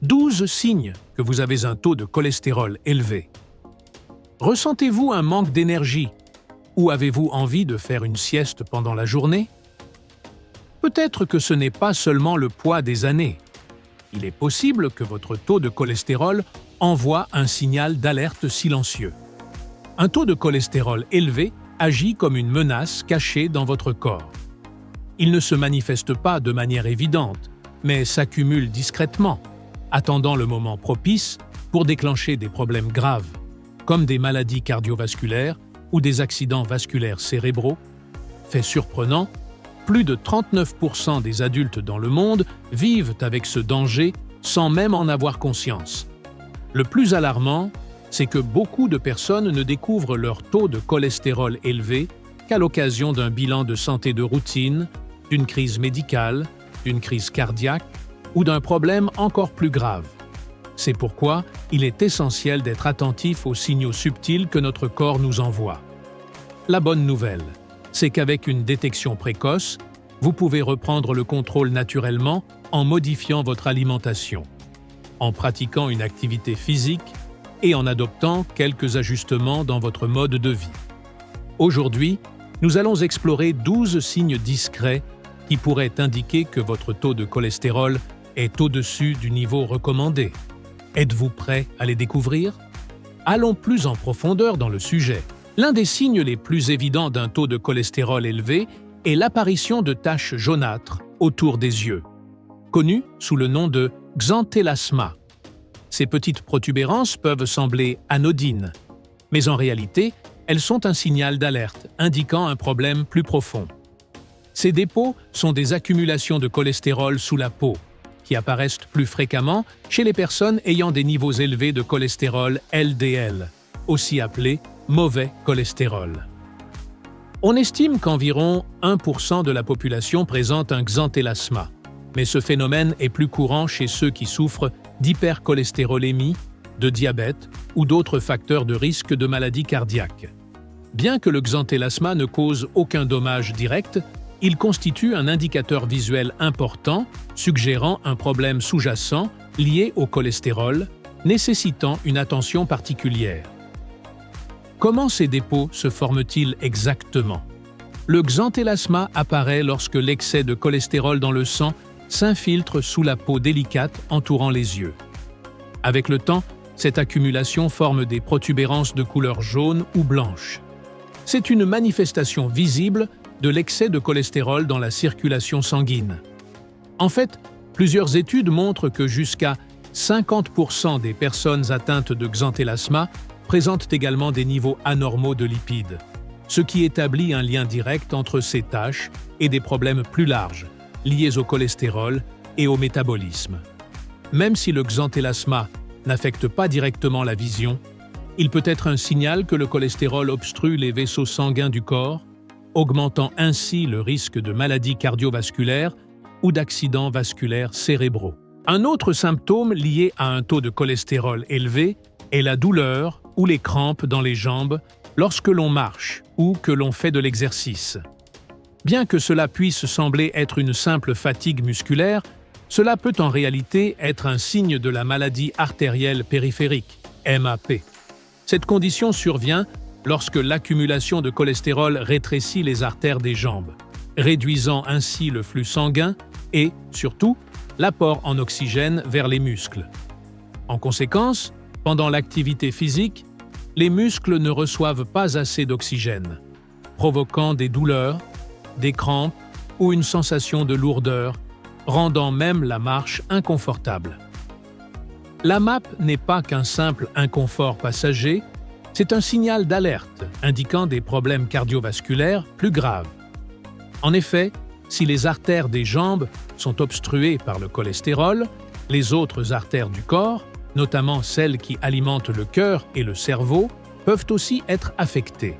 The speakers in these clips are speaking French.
12 signes que vous avez un taux de cholestérol élevé. Ressentez-vous un manque d'énergie ou avez-vous envie de faire une sieste pendant la journée? Peut-être que ce n'est pas seulement le poids des années. Il est possible que votre taux de cholestérol envoie un signal d'alerte silencieux. Un taux de cholestérol élevé agit comme une menace cachée dans votre corps. Il ne se manifeste pas de manière évidente, mais s'accumule discrètement, attendant le moment propice pour déclencher des problèmes graves, comme des maladies cardiovasculaires ou des accidents vasculaires cérébraux. Fait surprenant, plus de 39% des adultes dans le monde vivent avec ce danger sans même en avoir conscience. Le plus alarmant, c'est que beaucoup de personnes ne découvrent leur taux de cholestérol élevé qu'à l'occasion d'un bilan de santé de routine, d'une crise médicale, d'une crise cardiaque ou d'un problème encore plus grave. C'est pourquoi il est essentiel d'être attentif aux signaux subtils que notre corps nous envoie. La bonne nouvelle, c'est qu'avec une détection précoce, vous pouvez reprendre le contrôle naturellement en modifiant votre alimentation, en pratiquant une activité physique et en adoptant quelques ajustements dans votre mode de vie. Aujourd'hui, nous allons explorer 12 signes discrets qui pourraient indiquer que votre taux de cholestérol est au-dessus du niveau recommandé. Êtes-vous prêt à les découvrir? Allons plus en profondeur dans le sujet. L'un des signes les plus évidents d'un taux de cholestérol élevé est l'apparition de taches jaunâtres autour des yeux, connues sous le nom de xanthelasma. Ces petites protubérances peuvent sembler anodines, mais en réalité, elles sont un signal d'alerte indiquant un problème plus profond. Ces dépôts sont des accumulations de cholestérol sous la peau, qui apparaissent plus fréquemment chez les personnes ayant des niveaux élevés de cholestérol LDL, aussi appelé mauvais cholestérol. On estime qu'environ 1% de la population présente un xanthelasma, mais ce phénomène est plus courant chez ceux qui souffrent d'hypercholestérolémie, de diabète ou d'autres facteurs de risque de maladie cardiaque. Bien que le xanthelasma ne cause aucun dommage direct, il constitue un indicateur visuel important suggérant un problème sous-jacent lié au cholestérol, nécessitant une attention particulière. Comment ces dépôts se forment-ils exactement? Le xanthelasma apparaît lorsque l'excès de cholestérol dans le sang s'infiltre sous la peau délicate entourant les yeux. Avec le temps, cette accumulation forme des protubérances de couleur jaune ou blanche. C'est une manifestation visible de l'excès de cholestérol dans la circulation sanguine. En fait, plusieurs études montrent que jusqu'à 50% des personnes atteintes de xanthelasma présentent également des niveaux anormaux de lipides, ce qui établit un lien direct entre ces taches et des problèmes plus larges, liés au cholestérol et au métabolisme. Même si le xanthelasma n'affecte pas directement la vision, il peut être un signal que le cholestérol obstrue les vaisseaux sanguins du corps, augmentant ainsi le risque de maladies cardiovasculaires ou d'accidents vasculaires cérébraux. Un autre symptôme lié à un taux de cholestérol élevé est la douleur ou les crampes dans les jambes lorsque l'on marche ou que l'on fait de l'exercice. Bien que cela puisse sembler être une simple fatigue musculaire, cela peut en réalité être un signe de la maladie artérielle périphérique, MAP. Cette condition survient lorsque l'accumulation de cholestérol rétrécit les artères des jambes, réduisant ainsi le flux sanguin et, surtout, l'apport en oxygène vers les muscles. En conséquence, pendant l'activité physique, les muscles ne reçoivent pas assez d'oxygène, provoquant des douleurs, des crampes ou une sensation de lourdeur, rendant même la marche inconfortable. La MAP n'est pas qu'un simple inconfort passager, c'est un signal d'alerte indiquant des problèmes cardiovasculaires plus graves. En effet, si les artères des jambes sont obstruées par le cholestérol, les autres artères du corps, notamment celles qui alimentent le cœur et le cerveau, peuvent aussi être affectées.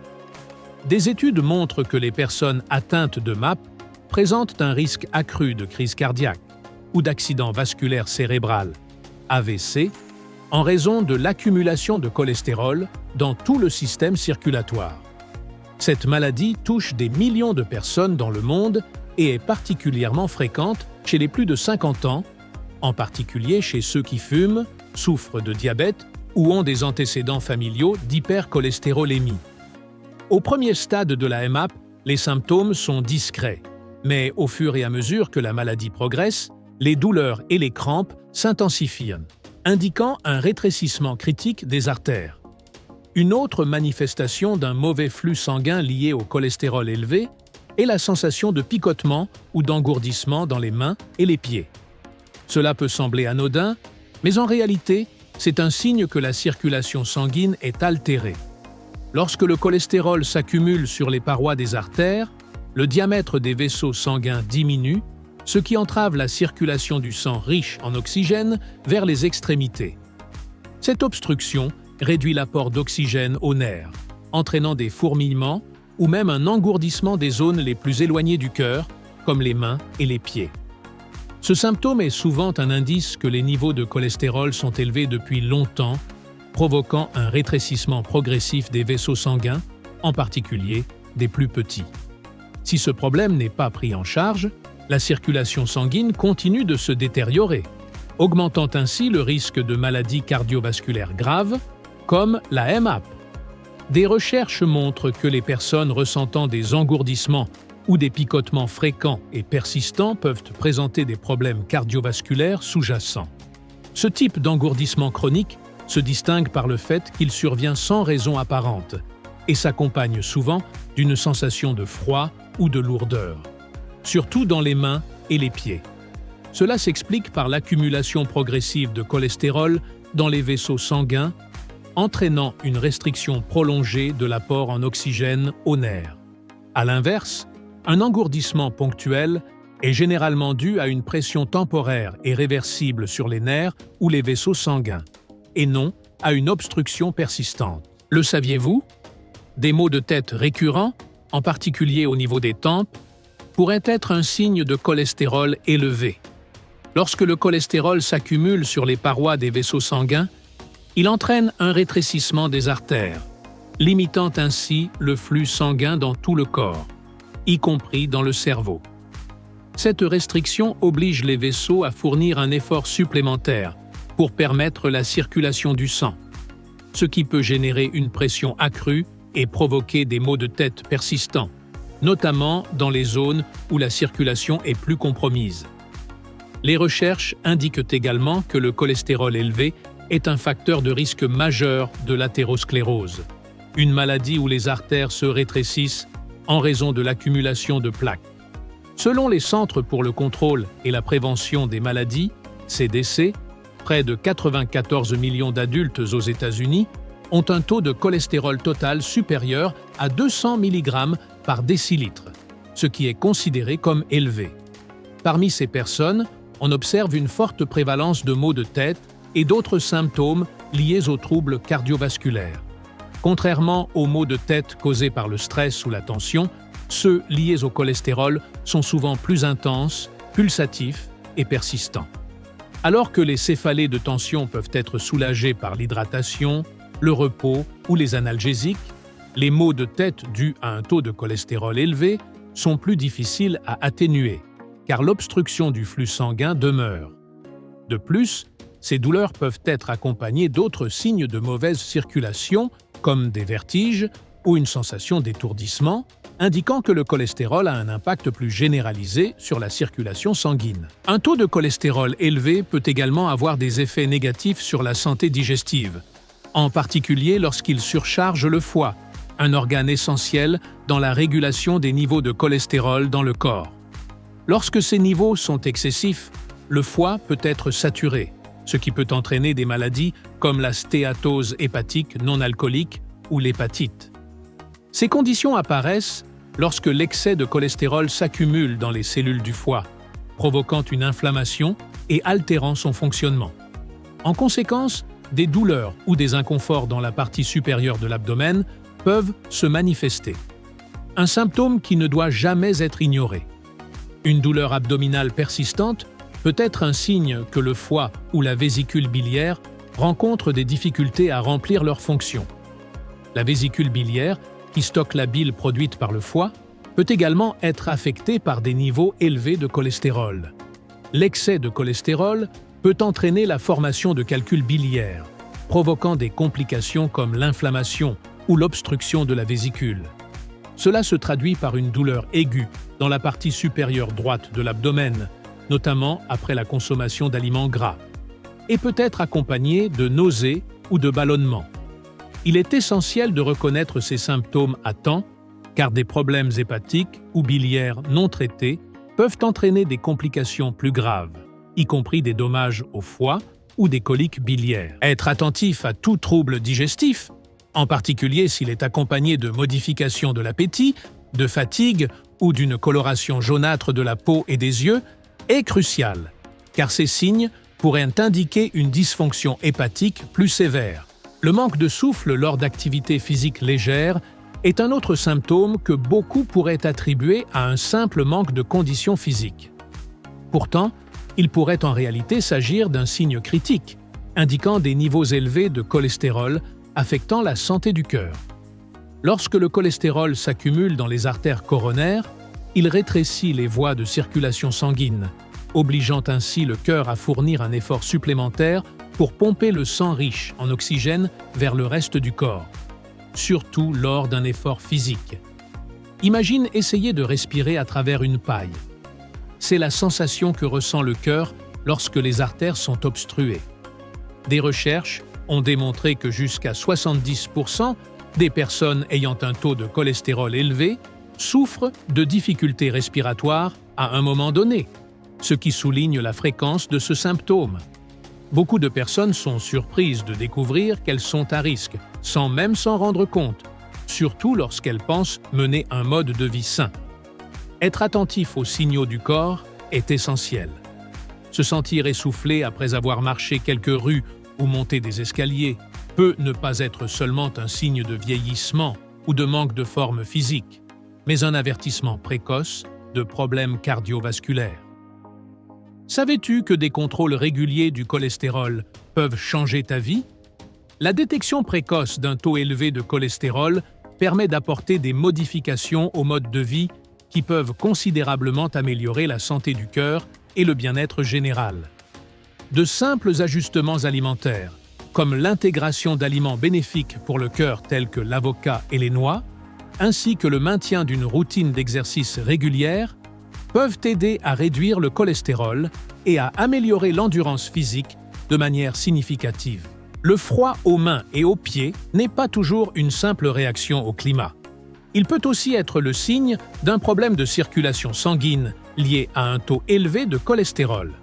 Des études montrent que les personnes atteintes de MAP présentent un risque accru de crise cardiaque ou d'accident vasculaire cérébral, AVC, en raison de l'accumulation de cholestérol dans tout le système circulatoire. Cette maladie touche des millions de personnes dans le monde et est particulièrement fréquente chez les plus de 50 ans, en particulier chez ceux qui fument, souffrent de diabète ou ont des antécédents familiaux d'hypercholestérolémie. Au premier stade de la MAP, les symptômes sont discrets, mais au fur et à mesure que la maladie progresse, les douleurs et les crampes s'intensifient, indiquant un rétrécissement critique des artères. Une autre manifestation d'un mauvais flux sanguin lié au cholestérol élevé est la sensation de picotement ou d'engourdissement dans les mains et les pieds. Cela peut sembler anodin, mais en réalité, c'est un signe que la circulation sanguine est altérée. Lorsque le cholestérol s'accumule sur les parois des artères, le diamètre des vaisseaux sanguins diminue, ce qui entrave la circulation du sang riche en oxygène vers les extrémités. Cette obstruction réduit l'apport d'oxygène aux nerfs, entraînant des fourmillements ou même un engourdissement des zones les plus éloignées du cœur, comme les mains et les pieds. Ce symptôme est souvent un indice que les niveaux de cholestérol sont élevés depuis longtemps, provoquant un rétrécissement progressif des vaisseaux sanguins, en particulier des plus petits. Si ce problème n'est pas pris en charge, la circulation sanguine continue de se détériorer, augmentant ainsi le risque de maladies cardiovasculaires graves, comme la MAP. Des recherches montrent que les personnes ressentant des engourdissements ou des picotements fréquents et persistants peuvent présenter des problèmes cardiovasculaires sous-jacents. Ce type d'engourdissement chronique se distingue par le fait qu'il survient sans raison apparente et s'accompagne souvent d'une sensation de froid ou de lourdeur, surtout dans les mains et les pieds. Cela s'explique par l'accumulation progressive de cholestérol dans les vaisseaux sanguins, entraînant une restriction prolongée de l'apport en oxygène aux nerfs. À l'inverse, un engourdissement ponctuel est généralement dû à une pression temporaire et réversible sur les nerfs ou les vaisseaux sanguins, et non à une obstruction persistante. Le saviez-vous? Des maux de tête récurrents, en particulier au niveau des tempes, pourraient être un signe de cholestérol élevé. Lorsque le cholestérol s'accumule sur les parois des vaisseaux sanguins, il entraîne un rétrécissement des artères, limitant ainsi le flux sanguin dans tout le corps, y compris dans le cerveau. Cette restriction oblige les vaisseaux à fournir un effort supplémentaire pour permettre la circulation du sang, ce qui peut générer une pression accrue et provoquer des maux de tête persistants, notamment dans les zones où la circulation est plus compromise. Les recherches indiquent également que le cholestérol élevé est un facteur de risque majeur de l'athérosclérose, une maladie où les artères se rétrécissent en raison de l'accumulation de plaques. Selon les Centres pour le contrôle et la prévention des maladies, CDC, près de 94 millions d'adultes aux États-Unis ont un taux de cholestérol total supérieur à 200 mg par décilitre, ce qui est considéré comme élevé. Parmi ces personnes, on observe une forte prévalence de maux de tête et d'autres symptômes liés aux troubles cardiovasculaires. Contrairement aux maux de tête causés par le stress ou la tension, ceux liés au cholestérol sont souvent plus intenses, pulsatifs et persistants. Alors que les céphalées de tension peuvent être soulagées par l'hydratation, le repos ou les analgésiques, les maux de tête dus à un taux de cholestérol élevé sont plus difficiles à atténuer, car l'obstruction du flux sanguin demeure. De plus, ces douleurs peuvent être accompagnées d'autres signes de mauvaise circulation, comme des vertiges ou une sensation d'étourdissement, indiquant que le cholestérol a un impact plus généralisé sur la circulation sanguine. Un taux de cholestérol élevé peut également avoir des effets négatifs sur la santé digestive, en particulier lorsqu'il surcharge le foie, un organe essentiel dans la régulation des niveaux de cholestérol dans le corps. Lorsque ces niveaux sont excessifs, le foie peut être saturé, ce qui peut entraîner des maladies comme la stéatose hépatique non alcoolique ou l'hépatite. Ces conditions apparaissent lorsque l'excès de cholestérol s'accumule dans les cellules du foie, provoquant une inflammation et altérant son fonctionnement. En conséquence, des douleurs ou des inconforts dans la partie supérieure de l'abdomen peuvent se manifester. Un symptôme qui ne doit jamais être ignoré. Une douleur abdominale persistante peut être un signe que le foie ou la vésicule biliaire rencontrent des difficultés à remplir leurs fonctions. La vésicule biliaire, qui stocke la bile produite par le foie, peut également être affectée par des niveaux élevés de cholestérol. L'excès de cholestérol peut entraîner la formation de calculs biliaires, provoquant des complications comme l'inflammation ou l'obstruction de la vésicule. Cela se traduit par une douleur aiguë dans la partie supérieure droite de l'abdomen, notamment après la consommation d'aliments gras, et peut être accompagné de nausées ou de ballonnements. Il est essentiel de reconnaître ces symptômes à temps, car des problèmes hépatiques ou biliaires non traités peuvent entraîner des complications plus graves, y compris des dommages au foie ou des coliques biliaires. Être attentif à tout trouble digestif, en particulier s'il est accompagné de modifications de l'appétit, de fatigue ou d'une coloration jaunâtre de la peau et des yeux, est crucial, car ces signes pourraient indiquer une dysfonction hépatique plus sévère. Le manque de souffle lors d'activités physiques légères est un autre symptôme que beaucoup pourraient attribuer à un simple manque de condition physique. Pourtant, il pourrait en réalité s'agir d'un signe critique, indiquant des niveaux élevés de cholestérol affectant la santé du cœur. Lorsque le cholestérol s'accumule dans les artères coronaires, il rétrécit les voies de circulation sanguine, obligeant ainsi le cœur à fournir un effort supplémentaire pour pomper le sang riche en oxygène vers le reste du corps, surtout lors d'un effort physique. Imagine essayer de respirer à travers une paille. C'est la sensation que ressent le cœur lorsque les artères sont obstruées. Des recherches ont démontré que jusqu'à 70% des personnes ayant un taux de cholestérol élevé souffrent de difficultés respiratoires à un moment donné, ce qui souligne la fréquence de ce symptôme. Beaucoup de personnes sont surprises de découvrir qu'elles sont à risque, sans même s'en rendre compte, surtout lorsqu'elles pensent mener un mode de vie sain. Être attentif aux signaux du corps est essentiel. Se sentir essoufflé après avoir marché quelques rues ou monté des escaliers peut ne pas être seulement un signe de vieillissement ou de manque de forme physique, mais un avertissement précoce de problèmes cardiovasculaires. Savais-tu que des contrôles réguliers du cholestérol peuvent changer ta vie? La détection précoce d'un taux élevé de cholestérol permet d'apporter des modifications au mode de vie qui peuvent considérablement améliorer la santé du cœur et le bien-être général. De simples ajustements alimentaires, comme l'intégration d'aliments bénéfiques pour le cœur tels que l'avocat et les noix, ainsi que le maintien d'une routine d'exercice régulière, peuvent aider à réduire le cholestérol et à améliorer l'endurance physique de manière significative. Le froid aux mains et aux pieds n'est pas toujours une simple réaction au climat. Il peut aussi être le signe d'un problème de circulation sanguine lié à un taux élevé de cholestérol.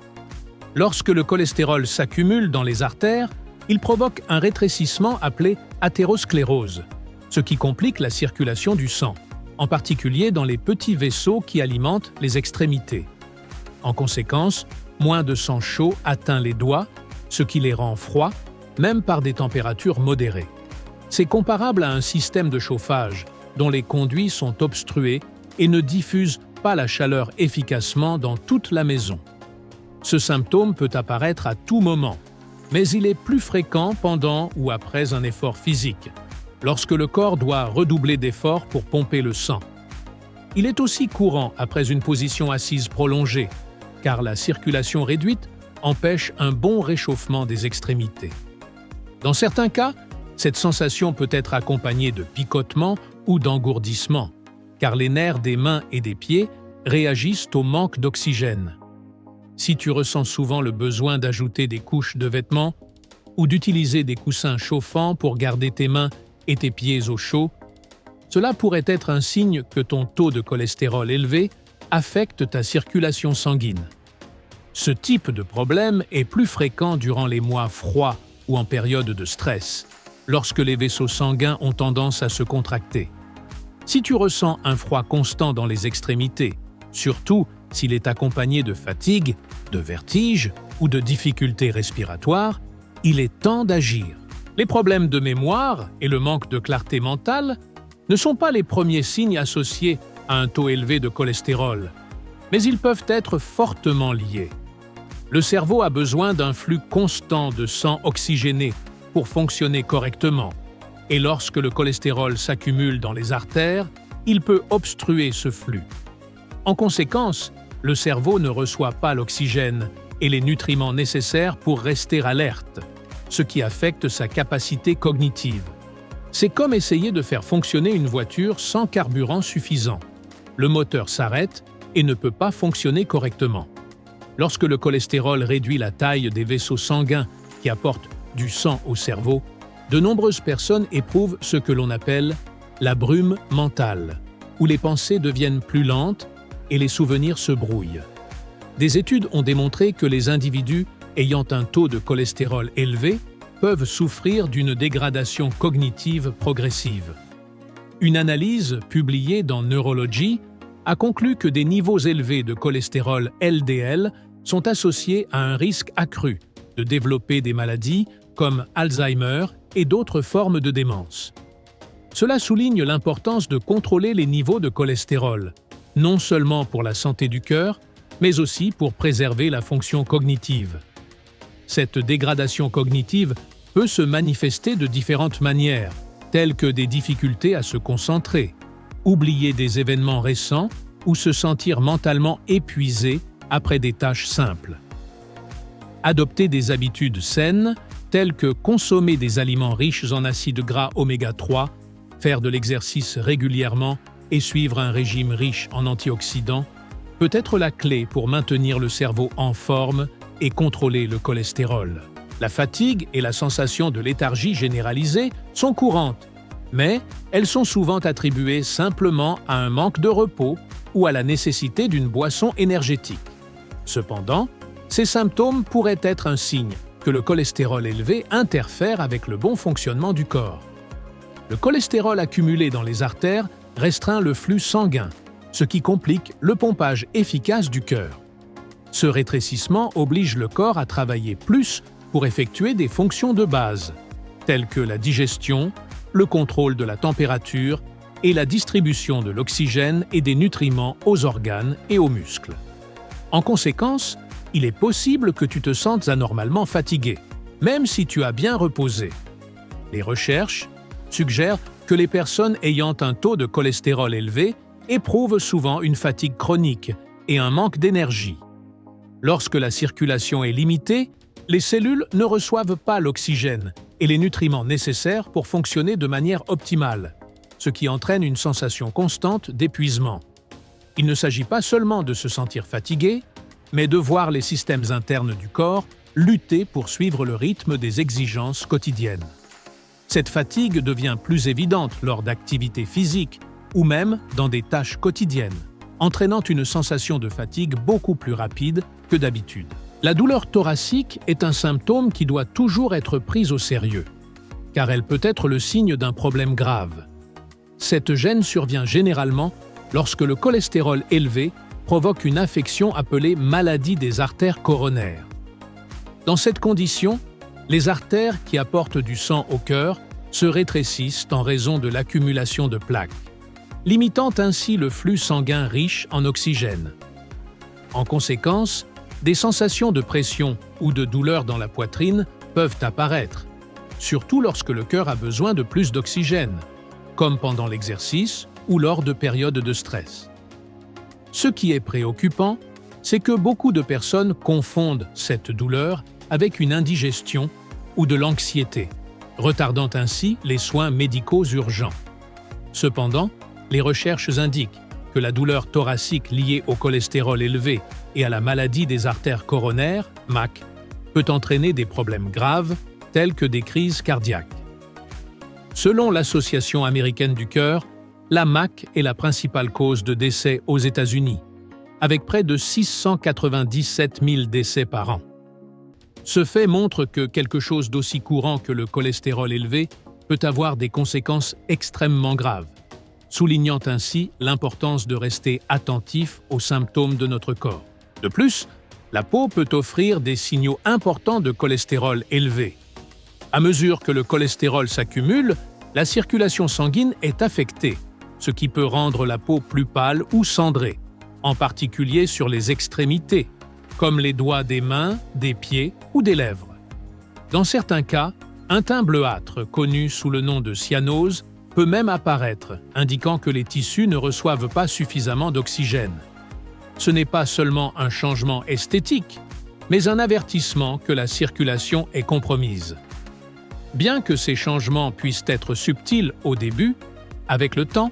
Lorsque le cholestérol s'accumule dans les artères, il provoque un rétrécissement appelé athérosclérose, ce qui complique la circulation du sang, en particulier dans les petits vaisseaux qui alimentent les extrémités. En conséquence, moins de sang chaud atteint les doigts, ce qui les rend froids, même par des températures modérées. C'est comparable à un système de chauffage dont les conduits sont obstrués et ne diffusent pas la chaleur efficacement dans toute la maison. Ce symptôme peut apparaître à tout moment, mais il est plus fréquent pendant ou après un effort physique, lorsque le corps doit redoubler d'efforts pour pomper le sang. Il est aussi courant après une position assise prolongée, car la circulation réduite empêche un bon réchauffement des extrémités. Dans certains cas, cette sensation peut être accompagnée de picotements ou d'engourdissements, car les nerfs des mains et des pieds réagissent au manque d'oxygène. Si tu ressens souvent le besoin d'ajouter des couches de vêtements ou d'utiliser des coussins chauffants pour garder tes mains et tes pieds au chaud, cela pourrait être un signe que ton taux de cholestérol élevé affecte ta circulation sanguine. Ce type de problème est plus fréquent durant les mois froids ou en période de stress, lorsque les vaisseaux sanguins ont tendance à se contracter. Si tu ressens un froid constant dans les extrémités, surtout s'il est accompagné de fatigue, de vertige ou de difficultés respiratoires, il est temps d'agir. Les problèmes de mémoire et le manque de clarté mentale ne sont pas les premiers signes associés à un taux élevé de cholestérol, mais ils peuvent être fortement liés. Le cerveau a besoin d'un flux constant de sang oxygéné pour fonctionner correctement, et lorsque le cholestérol s'accumule dans les artères, il peut obstruer ce flux. En conséquence, le cerveau ne reçoit pas l'oxygène et les nutriments nécessaires pour rester alerte, ce qui affecte sa capacité cognitive. C'est comme essayer de faire fonctionner une voiture sans carburant suffisant. Le moteur s'arrête et ne peut pas fonctionner correctement. Lorsque le cholestérol réduit la taille des vaisseaux sanguins qui apportent du sang au cerveau, de nombreuses personnes éprouvent ce que l'on appelle la brume mentale, où les pensées deviennent plus lentes et les souvenirs se brouillent. Des études ont démontré que les individus ayant un taux de cholestérol élevé peuvent souffrir d'une dégradation cognitive progressive. Une analyse publiée dans Neurology a conclu que des niveaux élevés de cholestérol LDL sont associés à un risque accru de développer des maladies comme Alzheimer et d'autres formes de démence. Cela souligne l'importance de contrôler les niveaux de cholestérol, non seulement pour la santé du cœur, mais aussi pour préserver la fonction cognitive. Cette dégradation cognitive peut se manifester de différentes manières, telles que des difficultés à se concentrer, oublier des événements récents ou se sentir mentalement épuisé après des tâches simples. Adopter des habitudes saines, telles que consommer des aliments riches en acides gras oméga 3, faire de l'exercice régulièrement et suivre un régime riche en antioxydants, peut être la clé pour maintenir le cerveau en forme et contrôler le cholestérol. La fatigue et la sensation de léthargie généralisée sont courantes, mais elles sont souvent attribuées simplement à un manque de repos ou à la nécessité d'une boisson énergétique. Cependant, ces symptômes pourraient être un signe que le cholestérol élevé interfère avec le bon fonctionnement du corps. Le cholestérol accumulé dans les artères restreint le flux sanguin, ce qui complique le pompage efficace du cœur. Ce rétrécissement oblige le corps à travailler plus pour effectuer des fonctions de base, telles que la digestion, le contrôle de la température et la distribution de l'oxygène et des nutriments aux organes et aux muscles. En conséquence, il est possible que tu te sentes anormalement fatigué, même si tu as bien reposé. Les recherches suggèrent que les personnes ayant un taux de cholestérol élevé éprouvent souvent une fatigue chronique et un manque d'énergie. Lorsque la circulation est limitée, les cellules ne reçoivent pas l'oxygène et les nutriments nécessaires pour fonctionner de manière optimale, ce qui entraîne une sensation constante d'épuisement. Il ne s'agit pas seulement de se sentir fatigué, mais de voir les systèmes internes du corps lutter pour suivre le rythme des exigences quotidiennes. Cette fatigue devient plus évidente lors d'activités physiques ou même dans des tâches quotidiennes, entraînant une sensation de fatigue beaucoup plus rapide que d'habitude. La douleur thoracique est un symptôme qui doit toujours être pris au sérieux, car elle peut être le signe d'un problème grave. Cette gêne survient généralement lorsque le cholestérol élevé provoque une infection appelée maladie des artères coronaires. Dans cette condition, les artères qui apportent du sang au cœur se rétrécissent en raison de l'accumulation de plaques, limitant ainsi le flux sanguin riche en oxygène. En conséquence, des sensations de pression ou de douleur dans la poitrine peuvent apparaître, surtout lorsque le cœur a besoin de plus d'oxygène, comme pendant l'exercice ou lors de périodes de stress. Ce qui est préoccupant, c'est que beaucoup de personnes confondent cette douleur avec une indigestion ou de l'anxiété, retardant ainsi les soins médicaux urgents. Cependant, les recherches indiquent que la douleur thoracique liée au cholestérol élevé et à la maladie des artères coronaires, MAC, peut entraîner des problèmes graves tels que des crises cardiaques. Selon l'Association américaine du cœur, la MAC est la principale cause de décès aux États-Unis, avec près de 697 000 décès par an. Ce fait montre que quelque chose d'aussi courant que le cholestérol élevé peut avoir des conséquences extrêmement graves, soulignant ainsi l'importance de rester attentif aux symptômes de notre corps. De plus, la peau peut offrir des signaux importants de cholestérol élevé. À mesure que le cholestérol s'accumule, la circulation sanguine est affectée, ce qui peut rendre la peau plus pâle ou cendrée, en particulier sur les extrémités, comme les doigts des mains, des pieds ou des lèvres. Dans certains cas, un teint bleuâtre, connu sous le nom de cyanose, peut même apparaître, indiquant que les tissus ne reçoivent pas suffisamment d'oxygène. Ce n'est pas seulement un changement esthétique, mais un avertissement que la circulation est compromise. Bien que ces changements puissent être subtils au début, avec le temps,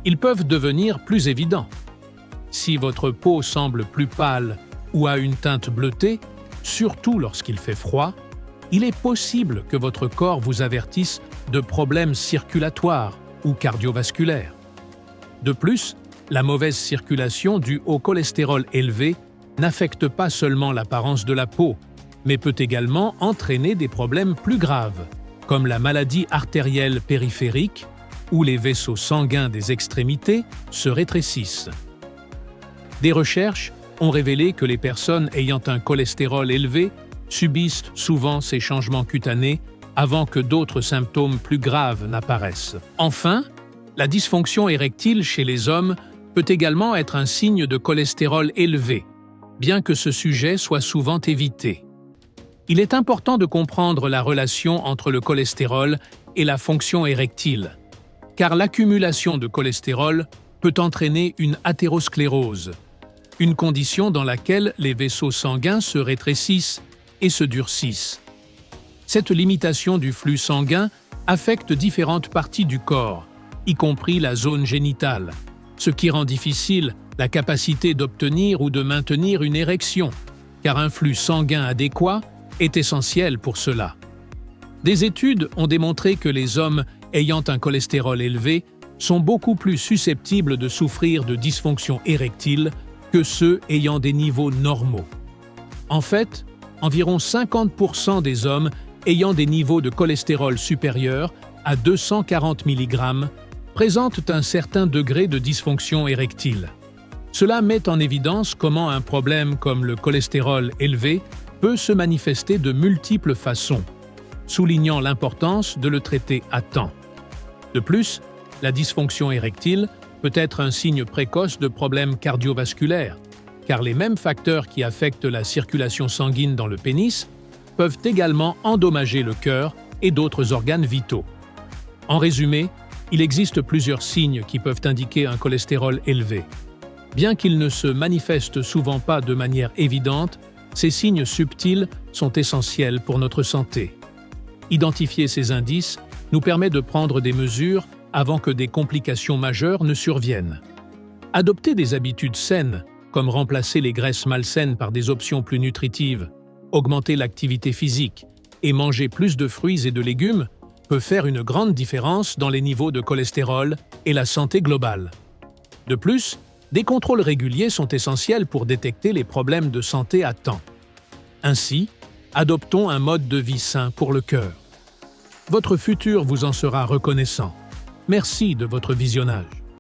ils peuvent devenir plus évidents. Si votre peau semble plus pâle ou a une teinte bleutée, surtout lorsqu'il fait froid, il est possible que votre corps vous avertisse de problèmes circulatoires ou cardiovasculaires. De plus, la mauvaise circulation due au cholestérol élevé n'affecte pas seulement l'apparence de la peau, mais peut également entraîner des problèmes plus graves, comme la maladie artérielle périphérique, où les vaisseaux sanguins des extrémités se rétrécissent. Des recherches ont révélé que les personnes ayant un cholestérol élevé subissent souvent ces changements cutanés avant que d'autres symptômes plus graves n'apparaissent. Enfin, la dysfonction érectile chez les hommes peut également être un signe de cholestérol élevé, bien que ce sujet soit souvent évité. Il est important de comprendre la relation entre le cholestérol et la fonction érectile, car l'accumulation de cholestérol peut entraîner une athérosclérose, une condition dans laquelle les vaisseaux sanguins se rétrécissent et se durcissent. Cette limitation du flux sanguin affecte différentes parties du corps, y compris la zone génitale, ce qui rend difficile la capacité d'obtenir ou de maintenir une érection, car un flux sanguin adéquat est essentiel pour cela. Des études ont démontré que les hommes ayant un cholestérol élevé sont beaucoup plus susceptibles de souffrir de dysfonction érectile que ceux ayant des niveaux normaux. En fait, environ 50% des hommes ayant des niveaux de cholestérol supérieurs à 240 mg présentent un certain degré de dysfonction érectile. Cela met en évidence comment un problème comme le cholestérol élevé peut se manifester de multiples façons, soulignant l'importance de le traiter à temps. De plus, la dysfonction érectile peut être un signe précoce de problèmes cardiovasculaires, car les mêmes facteurs qui affectent la circulation sanguine dans le pénis peuvent également endommager le cœur et d'autres organes vitaux. En résumé, il existe plusieurs signes qui peuvent indiquer un cholestérol élevé. Bien qu'ils ne se manifestent souvent pas de manière évidente, ces signes subtils sont essentiels pour notre santé. Identifier ces indices nous permet de prendre des mesures avant que des complications majeures ne surviennent. Adopter des habitudes saines, comme remplacer les graisses malsaines par des options plus nutritives, augmenter l'activité physique et manger plus de fruits et de légumes, peut faire une grande différence dans les niveaux de cholestérol et la santé globale. De plus, des contrôles réguliers sont essentiels pour détecter les problèmes de santé à temps. Ainsi, adoptons un mode de vie sain pour le cœur. Votre futur vous en sera reconnaissant. Merci de votre visionnage.